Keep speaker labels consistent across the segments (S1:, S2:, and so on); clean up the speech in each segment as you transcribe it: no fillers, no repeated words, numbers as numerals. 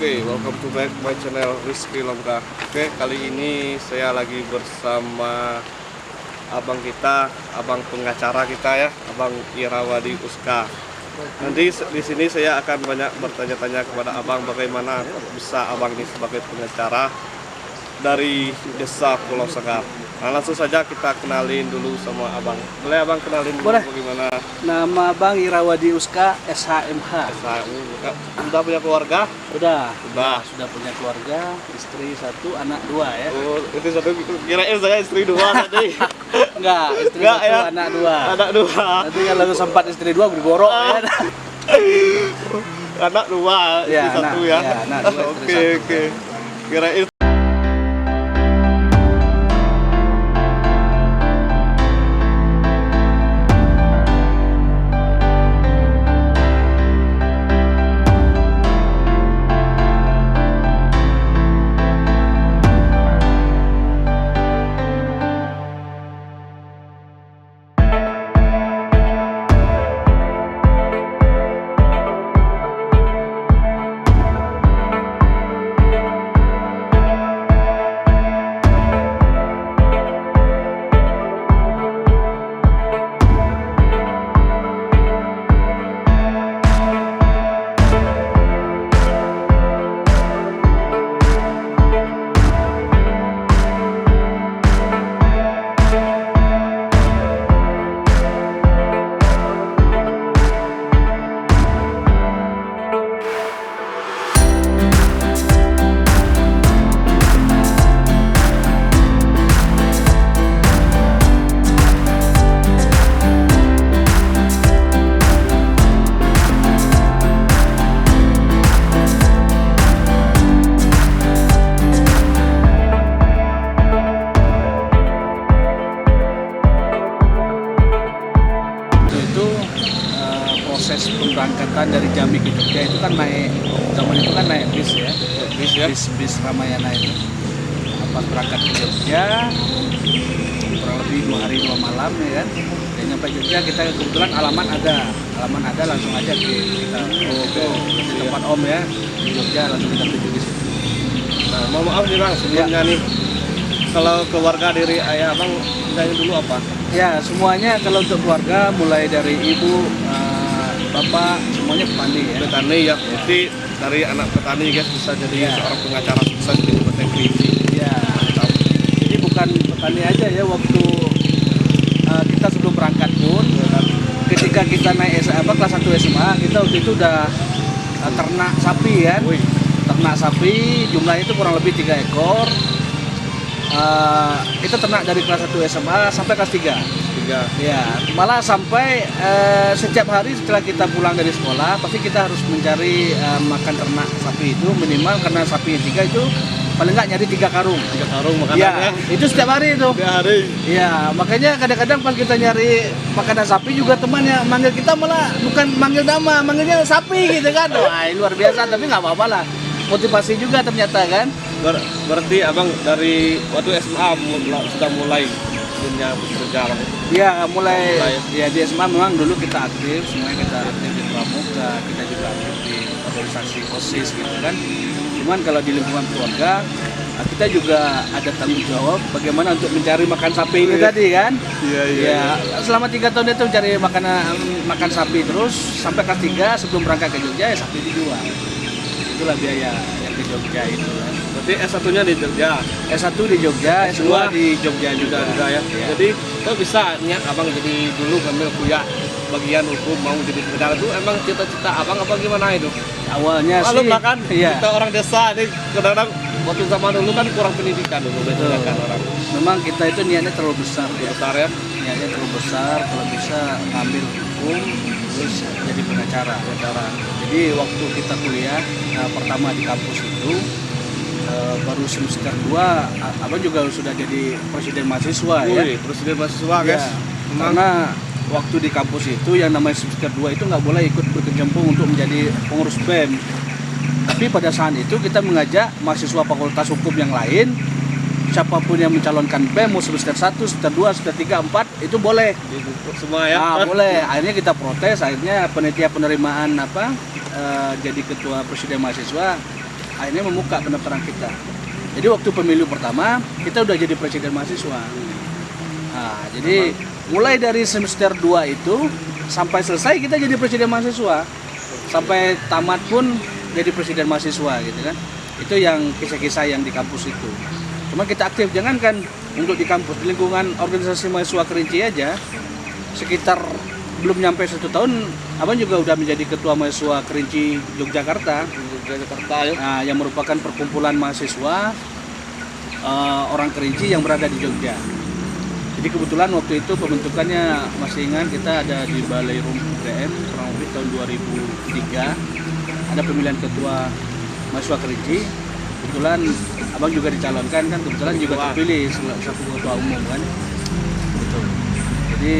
S1: Oke, welcome to back my channel Rizky Longga. Oke, kali ini saya lagi bersama abang kita, abang pengacara kita ya, Abang Irawadi Uska. Nanti di sini saya akan banyak bertanya-tanya kepada abang bagaimana bisa abang ini sebagai pengacara dari Desa Pulau Segar. Nah, langsung saja kita kenalin dulu sama abang. Boleh abang kenalin dulu bagaimana?
S2: Nama Bang Irawadi Uska, SHMH.
S1: Udah punya keluarga?
S2: Sudah punya keluarga, istri 1, anak 2 ya.
S1: Oh, itu satu, kirain saya istri 2 tadi.
S2: Enggak, istri 1,
S1: ya?
S2: anak 2.
S1: Anak 2.
S2: Nanti kalau sempat istri 2 bergorok ya.
S1: Anak 2, istri 1 ya.
S2: Ya, anak 2,
S1: Oke. Kirain
S2: proses pemberangkatan dari Jambi ke Jogja itu kan naik, zaman itu kan naik bis ya, bis Ramayana itu. Pas berangkat ke Jogja kurang lebih 2 hari 2 malam ya kan, dan nyampe Jogja kita kebetulan alaman ada langsung aja kita di tempat Om ya di Jogja, langsung kita tuju di situ.
S1: Nah, mau maaf nih bang, sebelumnya nih, kalau keluarga dari ayah abang tanya dulu apa?
S2: Ya, semuanya kalau untuk keluarga mulai dari ibu, bapak, semuanya petani ya.
S1: Petani ya, jadi dari anak petani guys bisa jadi seorang pengacara sukses di TVRI.
S2: Ya, jadi bukan petani aja ya, waktu kita sebelum berangkat pun, ketika kita naik kelas 1 SMA, kita waktu itu udah ternak sapi kan. Ternak sapi, jumlahnya itu kurang lebih 3 ekor. Kita ternak dari kelas 1 SMA sampai kelas 3. Ya, malah sampai setiap hari setelah kita pulang dari sekolah pasti kita harus mencari makan ternak sapi itu minimal, karena sapi 3 itu paling nggak nyari 3 karung.
S1: 3 karung makanannya.
S2: Ya, itu setiap hari itu.
S1: Setiap hari.
S2: Ya, makanya kadang-kadang pas kita nyari makanan sapi juga temannya manggil kita malah bukan manggil nama, manggilnya sapi gitu kan. Wah, luar biasa, tapi nggak apa-apa lah. Motivasi juga ternyata kan.
S1: Berarti abang dari waktu SMA sudah mulai dunia bekerja bang?
S2: Ya, mulai ya di SMA memang dulu kita aktif, semuanya kita aktif di pramuka, kita juga aktif di organisasi OSIS gitu kan. Cuman kalau di lingkungan keluarga, kita juga ada tanggung jawab bagaimana untuk mencari makan sapi ini tadi kan. Iya. Selama 3 tahun itu mencari makan sapi terus sampai kelas 3 sebelum berangkat ke Jogja ya sapi dijual. Itulah biaya yang ke Jogja itu kan.
S1: Berarti S1-nya di Jogja?
S2: S1 di Jogja, S2 di Jogja juga
S1: ya. Jadi kok bisa niat abang jadi dulu ngambil kuliah bagian hukum mau jadi pengacara itu emang cita-cita abang apa gimana itu?
S2: Awalnya
S1: sih lah kan,
S2: iya.
S1: Kita orang desa ini kadang-kadang waktu zaman dulu kan kurang pendidikan dulu.
S2: Betul.
S1: Kan orang.
S2: Memang kita itu niatnya terlalu besar.
S1: Besar ya?
S2: Niatnya terlalu besar, kalau bisa ngambil hukum terus jadi pengacara. Jadi waktu kita kuliah pertama di kampus itu baru semester 2 abang juga sudah jadi presiden mahasiswa.
S1: Presiden mahasiswa guys.
S2: Karena waktu di kampus itu yang namanya semester 2 itu nggak boleh ikut berkecimpung untuk menjadi pengurus BEM. Tapi pada saat itu kita mengajak mahasiswa fakultas hukum yang lain, siapapun yang mencalonkan BEM mau semester 1, semester 2, semester 3, 4 itu boleh.
S1: Semua ya?
S2: Boleh. Akhirnya kita protes, akhirnya penitia penerimaan jadi ketua presiden mahasiswa akhirnya membuka pendaftaran kita. Jadi waktu pemilu pertama kita udah jadi presiden mahasiswa. Nah, jadi mulai dari semester 2 itu sampai selesai kita jadi presiden mahasiswa. Sampai tamat pun jadi presiden mahasiswa gitu kan. Itu yang kisah-kisah yang di kampus itu. Cuma kita aktif, jangankan untuk di kampus, di lingkungan organisasi mahasiswa Kerinci aja sekitar belum nyampe 1 tahun, abang juga udah menjadi ketua mahasiswa Kerinci Yogyakarta.
S1: Ya.
S2: Nah, yang merupakan perkumpulan mahasiswa orang Kerinci yang berada di Jogja. Jadi kebetulan waktu itu pembentukannya masih ingat, kita ada di Balai Rum UGM kurang lebih tahun 2003. Ada pemilihan ketua mahasiswa Kerinci. Kebetulan abang juga dicalonkan kan, kebetulan juga terpilih satu ketua umum kan. Gitu. Jadi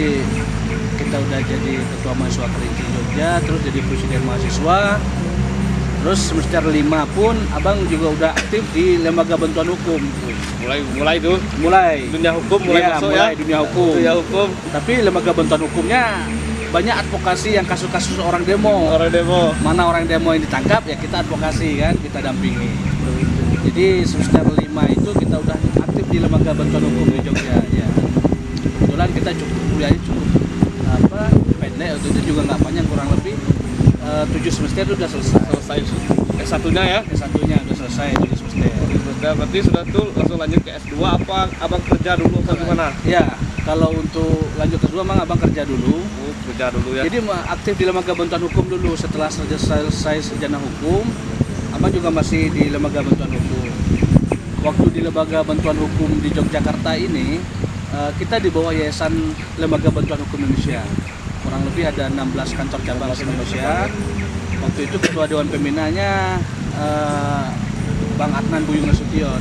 S2: kita udah jadi ketua mahasiswa Kerinci Jogja, terus jadi presiden mahasiswa. Terus semester 5 pun abang juga udah aktif di lembaga bantuan hukum.
S1: Mulai dunia hukum mulai masuk
S2: mulai
S1: ya.
S2: Dunia hukum.
S1: Dunia hukum.
S2: Tapi lembaga bantuan hukumnya banyak advokasi yang kasus-kasus orang demo. Mana orang demo yang ditangkap ya kita advokasi kan, kita dampingi. Jadi semester 5 itu kita udah aktif di lembaga bantuan hukum di Jogja ya. Kebetulan kita kuliahnya cukup pendek, waktu itu juga nggak panjang, kurang lebih 7 semester itu udah selesai.
S1: S1-nya ya?
S2: S1-nya udah selesai 7 semester.
S1: Berarti sudah tuh langsung lanjut ke S2 apa abang kerja dulu atau gimana?
S2: Ya, kalau untuk lanjut ke-2 memang abang kerja dulu.
S1: Kerja dulu ya.
S2: Jadi aktif di lembaga bantuan hukum dulu. Setelah selesai sarjana hukum, abang juga masih di lembaga bantuan hukum. Waktu di lembaga bantuan hukum di Yogyakarta ini, kita di bawah Yayasan Lembaga Bantuan Hukum Indonesia. Kurang lebih ada 16 kantor cabang di Indonesia. Waktu itu ketua dewan pembinanya Bang Adnan Buyung Nasution.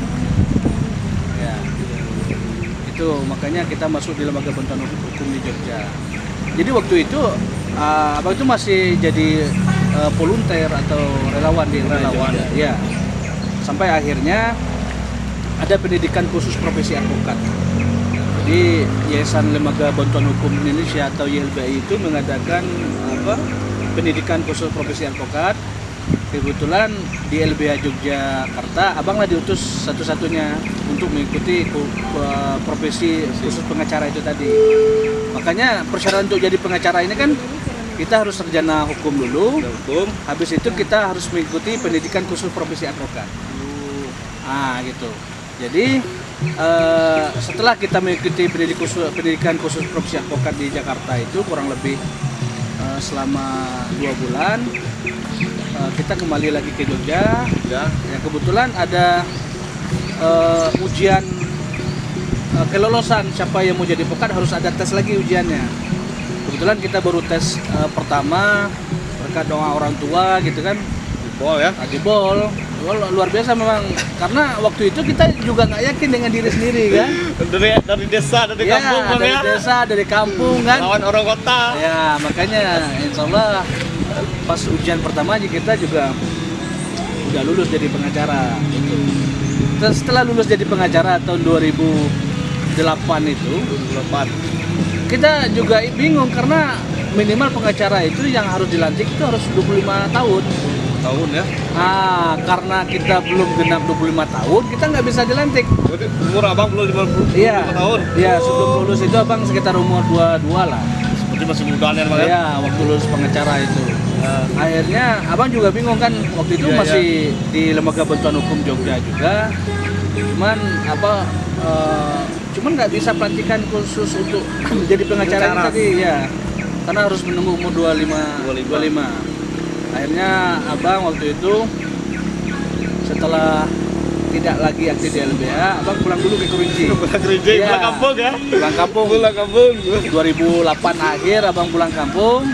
S2: Ya, itu makanya kita masuk di lembaga bantuan hukum di Jogja. Jadi waktu itu abang itu masih jadi volunteer atau relawan di Jogja. Ya, sampai akhirnya ada pendidikan khusus profesi advokat. Jadi Yayasan Lembaga Bantuan Hukum Indonesia atau YLBI itu mengadakan pendidikan khusus profesi advokat. Kebetulan di LBH Yogyakarta, abanglah diutus satu-satunya untuk mengikuti profesi khusus pengacara itu tadi. Makanya persyaratan untuk jadi pengacara ini kan kita harus sarjana hukum dulu. Habis itu kita harus mengikuti pendidikan khusus profesi advokat. Gitu. Jadi setelah kita mengikuti pendidikan khusus profesi advokat di Jakarta itu kurang lebih selama 2 bulan, kita kembali lagi ke Jogja. Ya, kebetulan ada ujian kelolosan, siapa yang mau jadi advokat harus ada tes lagi ujiannya. Kebetulan kita baru tes pertama berkat doa orang tua gitu kan. Jebol. Luar biasa memang, karena waktu itu kita juga nggak yakin dengan diri sendiri kan.
S1: Dari desa, dari kampung kan
S2: dari
S1: ya?
S2: desa, dari kampung kan.
S1: Lawan orang kota.
S2: Ya, makanya insya Allah pas ujian pertama aja kita juga udah lulus jadi pengacara gitu. Dan setelah lulus jadi pengacara tahun 2008 itu, kita juga bingung karena minimal pengacara itu yang harus dilantik itu harus 25 tahun
S1: ya.
S2: Karena kita belum genap 25 tahun, kita nggak bisa dilantik.
S1: Berarti umur abang belum 25 tahun?
S2: Iya, sebelum lulus itu abang sekitar umur 22 lah.
S1: Seperti masih muda ya bang?
S2: Iya, waktu lulus pengacara itu. Akhirnya abang juga bingung kan, waktu itu masih di Lembaga Bantuan Hukum Jogja juga. Cuman nggak bisa pelantikan khusus untuk jadi pengacara tadi ya. Karena harus menunggu umur 25. Akhirnya abang waktu itu setelah tidak lagi aktif di LBH, abang pulang dulu ke Kerinci.
S1: Pulang kampung ya?
S2: Pulang kampung. 2008 akhir abang pulang kampung.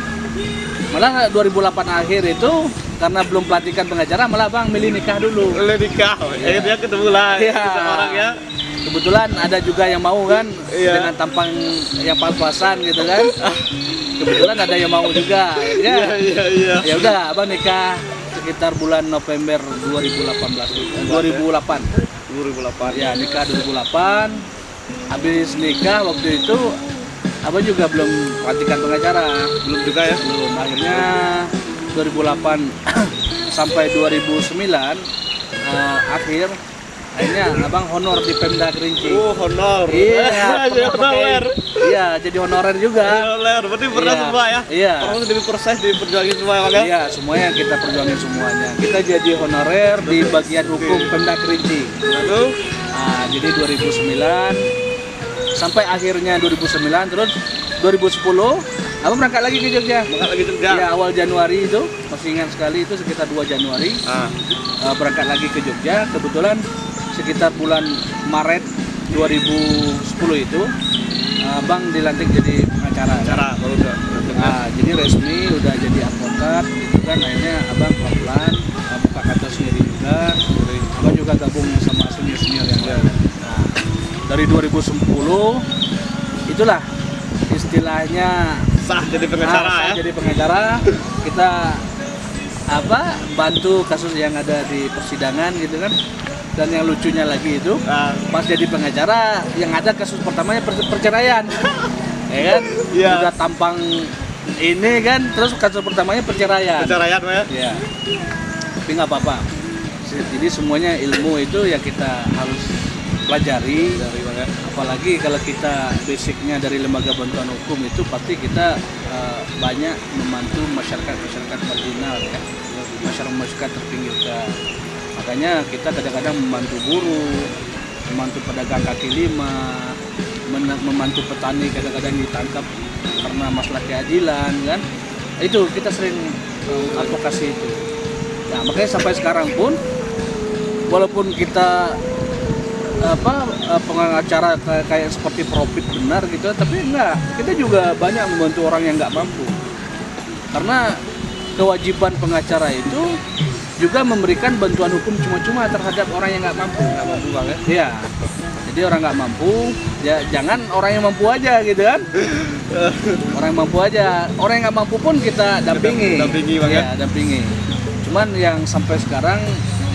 S2: Malah 2008 akhir itu karena belum pelantikan pengacara, malah abang milih nikah dulu.
S1: Akhirnya ketemu lah sama orang ya.
S2: Kebetulan ada juga yang mau kan dengan tampang yang pas-pasan gitu kan. Kebetulan ada yang mau juga. Ya udah abang nikah sekitar bulan November 2008. Ya, nikah 2008. Habis nikah waktu itu abang juga belum pelantikan pengacara.
S1: Belum juga ya?
S2: Belum. Akhirnya 2008 sampai 2009 akhir akhirnya abang honor di Pemda Kerinci.
S1: Honor.
S2: Iya,
S1: Jadi honorer.
S2: iya, jadi honorer juga.
S1: Honorer, berarti pernah
S2: Iya,
S1: semua ya?
S2: iya.
S1: Proses demi proses diperjuangin semua ya?
S2: Iya, semuanya kita perjuangin semuanya. Kita jadi honorer di bagian hukum Pemda Kerinci.
S1: Lalu,
S2: Nah, jadi 2009 sampai akhirnya 2009, terus 2010 abang berangkat lagi ke Jogja.
S1: makan lagi Jogja.
S2: Ya, awal Januari itu, masih ingat sekali itu sekitar 2 Januari.
S1: Ah,
S2: Berangkat lagi ke Jogja. Kebetulan sekitar bulan Maret 2010 itu Bang dilantik jadi pengacara.
S1: cara baru udah.
S2: Jadi resmi udah jadi advokat gitu kan. Akhirnya abang pelan-pelan buka kantor sendiri juga. Abang juga gabung sama senior-senior yang lain. Nah, dari 2010 itulah istilahnya
S1: Sah jadi pengacara
S2: saya
S1: ya?
S2: jadi pengacara. Kita bantu kasus yang ada di persidangan gitu kan. Dan yang lucunya lagi itu
S1: Ah,
S2: pas jadi pengacara yang ada kasus pertamanya perceraian. Ya kan?
S1: Iya.
S2: Udah tampang ini kan, terus kasus pertamanya perceraian.
S1: perceraian ya?
S2: Iya. Tapi nggak apa-apa. Jadi semuanya ilmu itu ya kita harus pelajari.
S1: Dari mana?
S2: Apalagi kalau kita basicnya dari lembaga bantuan hukum itu pasti kita banyak membantu masyarakat marginal ya, masyarakat terpinggirkan. Makanya kita kadang-kadang membantu buruh, membantu pedagang kaki lima, membantu petani kadang-kadang ditangkap karena masalah keadilan kan. Itu kita sering advokasi itu. Nah, makanya sampai sekarang pun walaupun kita pengacara kayak seperti profit benar gitu, tapi enggak, kita juga banyak membantu orang yang nggak mampu. Karena kewajiban pengacara itu juga memberikan bantuan hukum cuma-cuma terhadap orang yang nggak mampu.
S1: Nggak mampu banget.
S2: Iya. Jadi orang nggak mampu, ya jangan orang yang mampu aja gitu kan. Orang yang mampu aja, orang yang nggak mampu pun kita dampingi.
S1: Dampingi banget.
S2: Ya, dampingi. Cuman yang sampai sekarang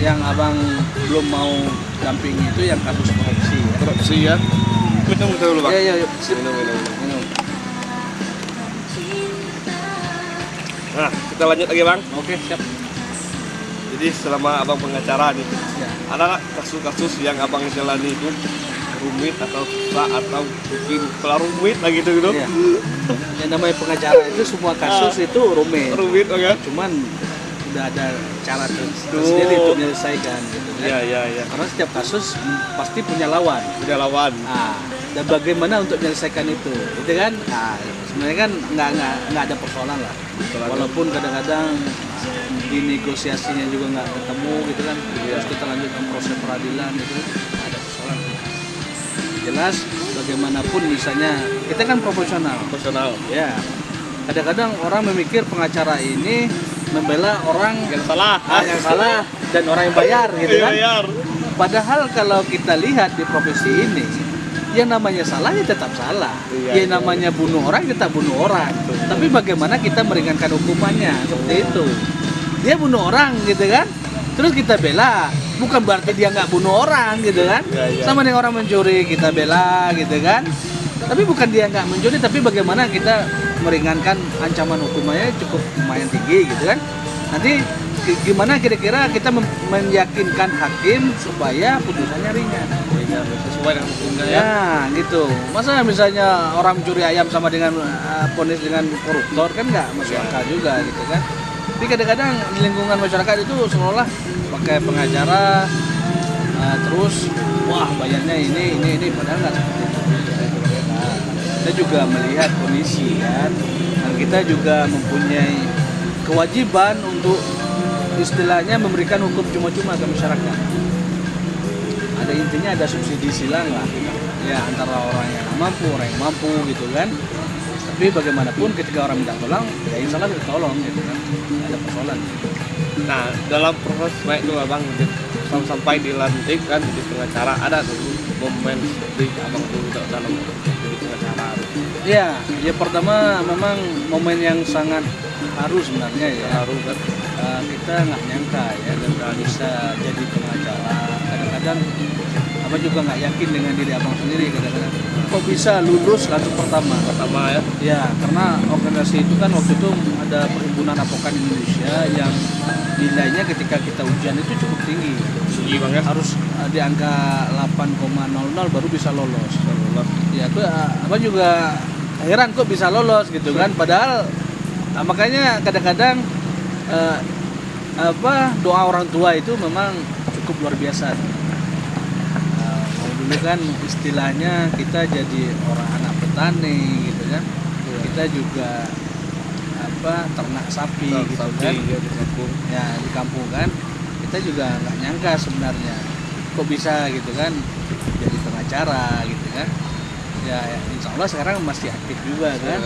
S2: yang abang belum mau dampingi itu yang kasus korupsi ya.
S1: Korupsi ya? Minum dulu bang.
S2: Iya, iya, sip.
S1: Minum.
S2: Minum.
S1: Nah, kita lanjut lagi bang.
S2: Oke, siap.
S1: Jadi selama abang pengacara nih,
S2: Ya.
S1: ada nggak kasus-kasus yang abang jalani itu rumit atau susah atau mungkin kelar rumit lah gitu?
S2: Iya. Yang namanya pengacara itu semua kasus itu rumit.
S1: Rumit kan?
S2: Cuman udah ada cara tersendiri untuk menyelesaikan gitu kan.
S1: Iya.
S2: Karena setiap kasus pasti punya lawan.
S1: Udah lawan.
S2: Dan bagaimana untuk menyelesaikan itu, gitu kan? Sebenarnya kan nggak ada persoalan lah. Walaupun kadang-kadang di negosiasinya juga nggak ketemu, gitu kan? Terus kita lanjutkan proses peradilan, itu ada persoalan. Jelas, bagaimanapun misalnya kita kan profesional.
S1: Personal.
S2: Ya. Kadang-kadang orang memikir pengacara ini membela orang
S1: Yang salah.
S2: yang salah dan orang yang bayar, gitu kan?
S1: Bayar.
S2: Padahal kalau kita lihat di profesi ini, yang namanya salah ya tetap salah.
S1: Iya,
S2: Yang namanya bunuh orang kita bunuh orang. Tapi bagaimana kita meringankan hukumannya seperti itu. Dia bunuh orang gitu kan. Terus kita bela, bukan berarti dia nggak bunuh orang gitu kan.
S1: Iya.
S2: Sama dengan orang mencuri kita bela gitu kan. Tapi bukan dia nggak mencuri, tapi bagaimana kita meringankan ancaman hukumannya cukup lumayan tinggi gitu kan. Nanti gimana kira-kira kita meyakinkan hakim supaya putusannya ringan.
S1: Sesuai dengan hukumnya ya.
S2: Ya, gitu. Masa misalnya orang mencuri ayam sama dengan vonis dengan koruptor kan nggak masuk akal juga gitu kan. Tapi kadang-kadang di lingkungan masyarakat itu seolah pakai pengacara terus wah bayarnya ini padahal nggak seperti itu. Nah, kita juga melihat kondisi kan. Dan kita juga mempunyai kewajiban untuk istilahnya memberikan hukum cuma-cuma ke masyarakat. Ada intinya ada subsidi silang lah ya antara orang yang mampu orang yang mampu gitu kan. Tapi bagaimanapun ketika orang minta tolong ya insya Allah kita tolong gitu kan, nggak ada persoalan.
S1: Nah, dalam proses baik itu abang sampai dilantik kan jadi pengacara, ada tuh momen seperti abang tuh dalam jadi pengacara.
S2: Ya pertama memang momen yang sangat haru sebenarnya ya.
S1: Haru kan.
S2: Kita nggak nyangka ya dan bisa jadi pengacara. Kadang-kadang abang juga nggak yakin dengan diri abang sendiri kadang-kadang. Kok bisa lulus langsung pertama
S1: Ya.
S2: ya, karena organisasi itu kan waktu itu ada Perhimpunan Advokat Indonesia yang nilainya ketika kita ujian itu cukup tinggi,
S1: tinggi bang ya.
S2: Harus di angka 8,00 baru bisa lolos. Ya tuh abang juga heran kok bisa lolos gitu kan, padahal makanya kadang-kadang doa orang tua itu memang cukup luar biasa. Kalau dulu kan istilahnya kita jadi orang anak petani gitu kan, kita juga ternak sapi gitu kan,
S1: ya, di kampung.
S2: Ya di kampung kan kita juga nggak nyangka sebenarnya kok bisa gitu kan jadi pengacara gitu kan. Ya insya Allah sekarang masih aktif juga kan.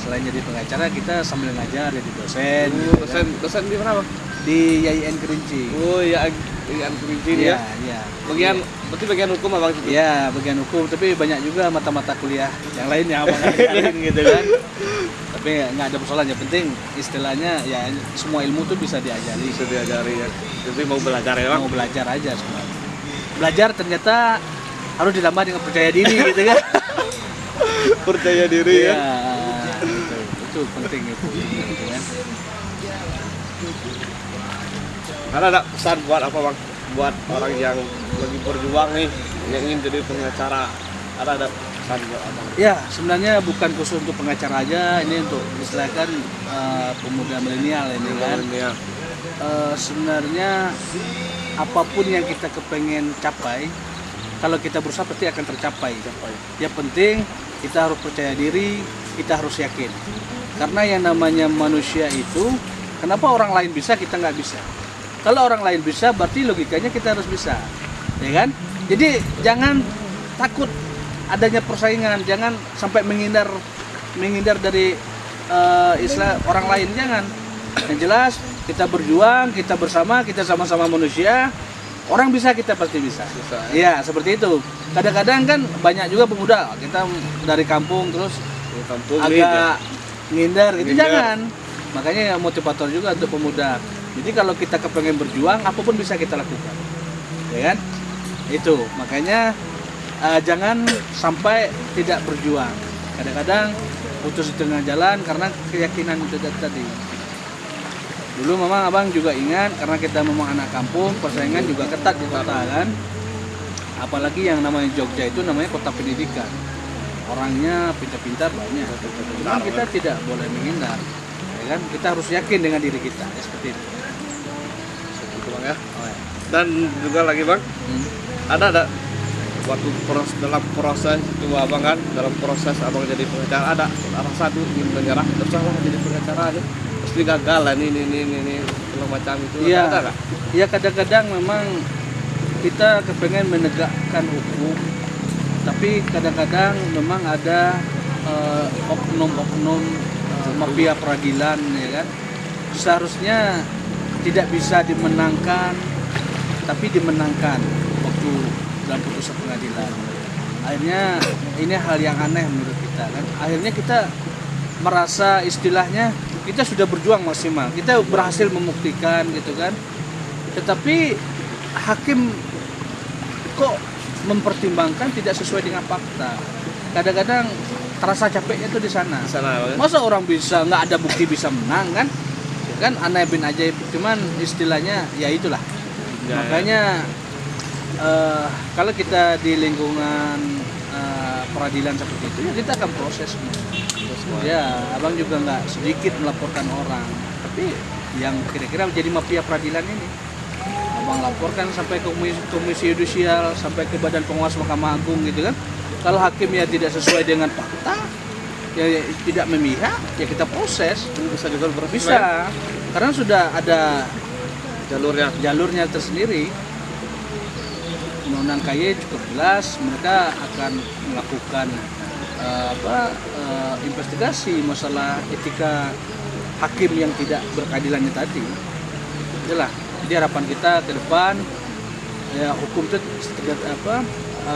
S2: Selain jadi pengacara kita sambil ngajar jadi dosen.
S1: Dosen di mana bang?
S2: Di YIN Kerinci.
S1: Oh ya, YIN Kerinci ya.
S2: Iya.
S1: Berarti bagian hukum abang itu?
S2: Iya, bagian hukum, tapi banyak juga mata-mata kuliah yang lainnya abang ngajarin gitu kan. Tapi nggak ada persoalan, yang penting istilahnya ya semua ilmu tuh bisa diajari.
S1: Bisa diajari ya. Jadi mau belajar ya bang?
S2: Mau belajar aja semua. Belajar ternyata harus ditambah dengan percaya diri gitu kan.
S1: Percaya diri ya.
S2: Itu penting itu gitu kan.
S1: Karena ada pesan buat apa bang? Buat orang yang lagi berjuang nih, yang ingin jadi pengacara, ada pesan buat apa?
S2: Ya sebenarnya bukan khusus untuk pengacara aja, ini untuk istilahkan pemuda milenial ini kan. Sebenarnya apapun yang kita kepengen capai, kalau kita berusaha pasti akan tercapai. Yang penting kita harus percaya diri, kita harus yakin. Karena yang namanya manusia itu, kenapa orang lain bisa kita nggak bisa? Kalau orang lain bisa, berarti logikanya kita harus bisa, ya kan? Jadi jangan takut adanya persaingan, jangan sampai menghindar dari istilah orang lain, jangan. Yang jelas kita berjuang, kita bersama, kita sama-sama manusia. Orang bisa, kita pasti bisa. Iya, seperti itu. Kadang-kadang kan banyak juga pemuda kita dari kampung terus agak ngindar gitu, jangan. Makanya motivator juga untuk pemuda. Jadi kalau kita kepengen berjuang, apapun bisa kita lakukan, ya kan? Itu makanya jangan sampai tidak berjuang. Kadang-kadang putus di tengah jalan karena keyakinan itu tadi. Dulu memang abang juga ingat, karena kita memang anak kampung, persaingan juga ketat di kota kan. Apalagi yang namanya Jogja itu namanya kota pendidikan. Orangnya pintar-pintar banyak. Cuma kita tidak boleh menghindar, ya kan? Kita harus yakin dengan diri kita, seperti itu.
S1: Bang ya. Dan juga lagi bang, ada waktu dalam proses itu abang kan, dalam proses abang jadi pengacara ada rasa tuh ingin menyerah, terus abang jadi pengacara nih pasti gagal lah ini segala macam itu.
S2: Iya.
S1: Ada nggak?
S2: Iya, kadang-kadang memang kita kepengen menegakkan hukum, tapi kadang-kadang memang ada oknum-oknum mafia peradilan, ya kan. Seharusnya tidak bisa dimenangkan, tapi dimenangkan waktu dalam putusan pengadilan. Akhirnya ini hal yang aneh menurut kita kan. Akhirnya kita merasa istilahnya kita sudah berjuang maksimal, kita berhasil membuktikan gitu kan. Tetapi hakim kok mempertimbangkan tidak sesuai dengan fakta. Kadang-kadang terasa capeknya itu di sana. Masa orang bisa nggak ada bukti bisa menang kan? Kan aneh bin ajaib, cuman istilahnya ya itulah. Makanya kalau kita di lingkungan peradilan seperti itu ya kita akan proses. Ya abang juga nggak sedikit melaporkan orang, tapi yang kira-kira menjadi mafia peradilan ini abang laporkan sampai ke komisi yudisial, sampai ke badan pengawas Mahkamah Agung gitu kan. Kalau hakimnya tidak sesuai dengan fakta, ya tidak memihak, ya kita proses.
S1: Bisa juga berproses.
S2: Bisa, karena sudah ada jalurnya tersendiri. Undang-undang KY cukup jelas, mereka akan melakukan investigasi masalah etika hakim yang tidak berkeadilannya tadi. Itulah. Jadi harapan kita ke depan ya hukum itu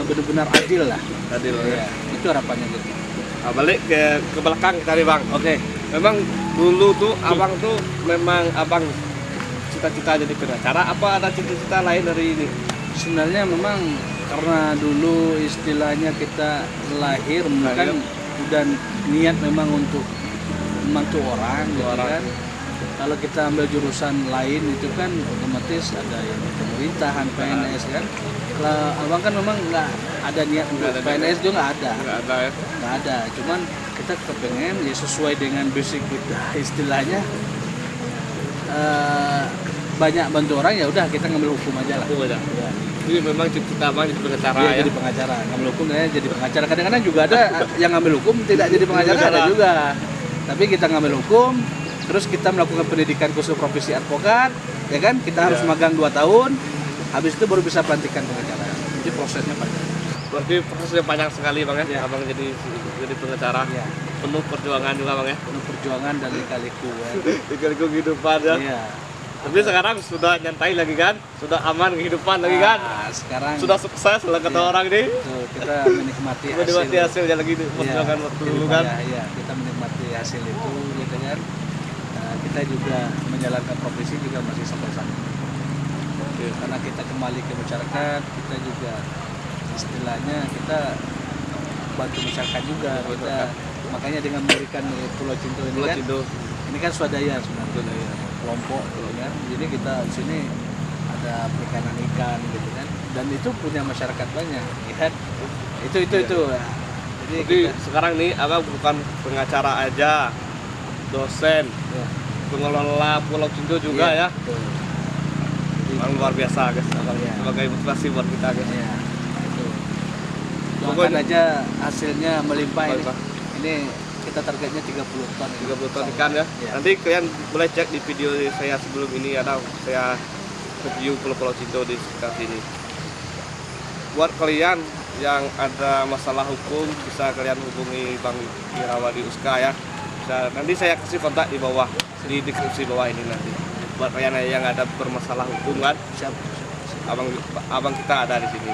S2: benar-benar adil lah.
S1: Adil
S2: ya. Itu harapannya gitu.
S1: Balik ke belakang tadi bang.
S2: Oke.
S1: Memang dulu tuh abang tuh memang abang cita-cita jadi pengacara, apa ada cita-cita lain dari ini?
S2: Sebenarnya memang karena dulu istilahnya kita lahir kan udah niat memang untuk membantu orang gitu kan. kalau kita ambil jurusan lain itu kan otomatis ada yang pemerintahan, PNS kan. Kalau abang kan memang nggak ada niat untuk PNS itu nggak ada.
S1: Ya.
S2: Nggak ada. Cuman kita kepengen ya sesuai dengan basic kita istilahnya. Banyak bantu orang ya udah kita ngambil hukum aja lah.
S1: Hukum aja.
S2: Ya.
S1: Jadi memang kita abang jadi pengacara
S2: Iya,
S1: ya.
S2: jadi pengacara. Ngambil hukum jadi pengacara. Kadang-kadang juga ada yang ngambil hukum tidak jadi pengacara ada juga. Tapi kita ngambil hukum, terus kita melakukan pendidikan khusus profesi advokat, ya kan? Kita harus magang 2 tahun. Habis itu baru bisa pelantikan pengacara. Jadi prosesnya panjang.
S1: Berarti prosesnya panjang sekali bang ya.
S2: Ya.
S1: Abang jadi pengacara.
S2: Iya.
S1: Penuh perjuangan juga bang ya.
S2: Penuh perjuangan dan lika-liku ya.
S1: Lika-liku kehidupan ya.
S2: Iya.
S1: Tapi sekarang sudah nyantai lagi kan, sudah aman kehidupan lagi kan,
S2: Sekarang
S1: sudah sukses lah kata orang ini.
S2: betul, kita menikmati
S1: Menikmati
S2: hasil.
S1: hasilnya lagi perjuangan waktu dulu kan.
S2: Iya, kita menikmati hasil itu gitu kan. Kita juga menjalankan profesi juga masih sampai-sampai. Karena kita kembali ke masyarakat, kita juga istilahnya kita bantu masyarakat juga. Kita, makanya dengan memberikan Pulau Cinto ini
S1: Pulau
S2: kan,
S1: Cinto.
S2: ini kan swadaya sebenarnya, kelompok gitu kan. Jadi kita di sini ada perikanan ikan gitu kan, dan itu punya masyarakat banyak, ya. Itu. Ya.
S1: Jadi sekarang nih abang bukan pengacara aja, dosen,
S2: Ya.
S1: pengelola Pulau Cinto juga ya.
S2: Betul.
S1: Orang luar biasa guys, abang
S2: Iya.
S1: sebagai motivasi buat kita guys.
S2: Ya, betul. Doakan
S1: Pokoknya-
S2: aja hasilnya melimpah ini.
S1: Melimpah.
S2: Ini kita targetnya 30 ton.
S1: 30 ton ikan ya.
S2: Ya.
S1: Nanti kalian boleh cek di video saya sebelum ini ada saya review Pulau Cinto di sekitar sini. Buat kalian yang ada masalah hukum bisa kalian hubungi Bang Irawadi Uska ya. Nanti saya kasih kontak di bawah di deskripsi bawah ini nanti. Buat kalian yang ada bermasalah hukum kan,
S2: Siap.
S1: abang kita ada di sini.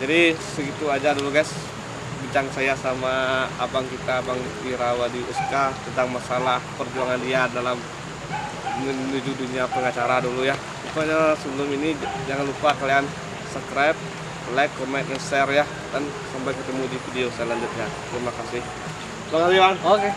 S1: Jadi segitu aja dulu guys. Bincang saya sama abang kita, Bang Irawadi Uska tentang masalah perjuangan dia dalam menuju dunia pengacara dulu ya. Pokoknya sebelum ini jangan lupa kalian subscribe, like, comment, dan share ya. Dan sampai ketemu di video selanjutnya. Terima kasih. Terima kasih Bang.
S2: Oke.